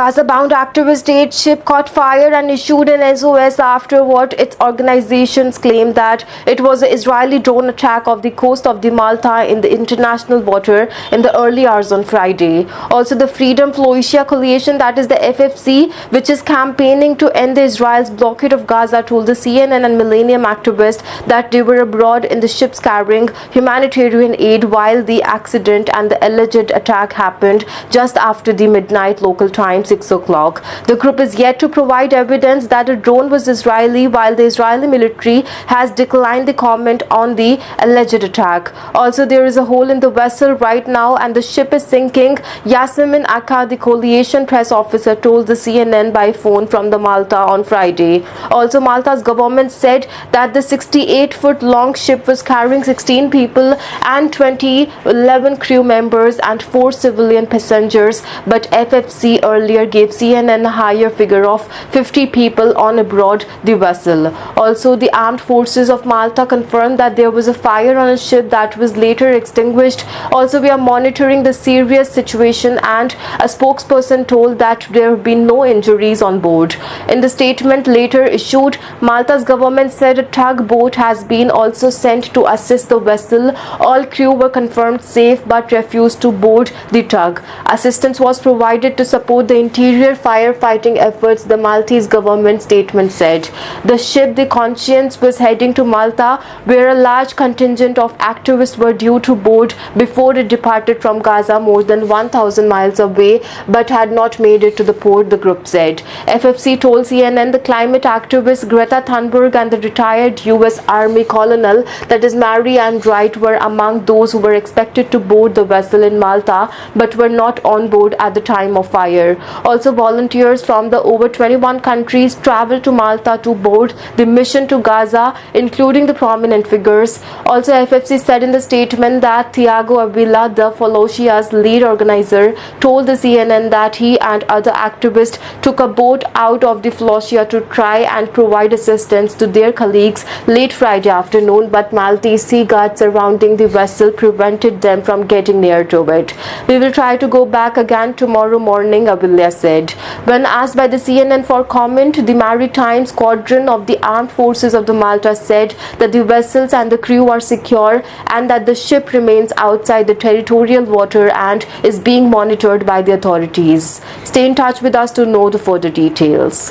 Gaza-bound activist aid ship caught fire and issued an SOS after what its organizations claimed that it was an Israeli drone attack off the coast of the Malta in the international water in the early hours on Friday. Also, the Freedom Fallujah Coalition, that is the FFC, which is campaigning to end the Israel's blockade of Gaza, told the CNN and Millennium activists that they were abroad in the ships carrying humanitarian aid while the accident and the alleged attack happened just after the midnight local time, 6 o'clock. The group is yet to provide evidence that a drone was Israeli, while the Israeli military has declined the comment on the alleged attack. Also, there is a hole in the vessel right now and the ship is sinking, Yasemin Akka, the coalition press officer, told the CNN by phone from the Malta on Friday. Also, Malta's government said that the 68-foot-long ship was carrying 16 people and 11 crew members and 4 civilian passengers, but FFC earlier gave CNN a higher figure of 50 people on aboard the vessel. Also, the armed forces of Malta confirmed that there was a fire on a ship that was later extinguished. Also, we are monitoring the serious situation, and a spokesperson told that there have been no injuries on board. In the statement later issued, Malta's government said a tugboat has been also sent to assist the vessel. All crew were confirmed safe but refused to board the tug. Assistance was provided to support the interior firefighting efforts, the Maltese government statement said. The ship, the Conscience, was heading to Malta, where a large contingent of activists were due to board before it departed from Gaza more than 1,000 miles away, but had not made it to the port, the group said. FFC told CNN the climate activist Greta Thunberg and the retired US Army colonel, that is Mary Ann Wright, were among those who were expected to board the vessel in Malta but were not on board at the time of fire. Also, volunteers from the over 21 countries traveled to Malta to board the mission to Gaza, including the prominent figures. Also, FFC said in the statement that Thiago Avila, the Fallujia's lead organizer, told the CNN that he and other activists took a boat out of the Fallujah to try and provide assistance to their colleagues late Friday afternoon, but Maltese sea guards surrounding the vessel prevented them from getting near to it. We will try to go back again tomorrow morning, Avila said. When asked by the CNN for comment, the Maritime Squadron of the Armed Forces of the Malta said that the vessels and the crew are secure and that the ship remains outside the territorial water and is being monitored by the authorities. Stay in touch with us to know the further details.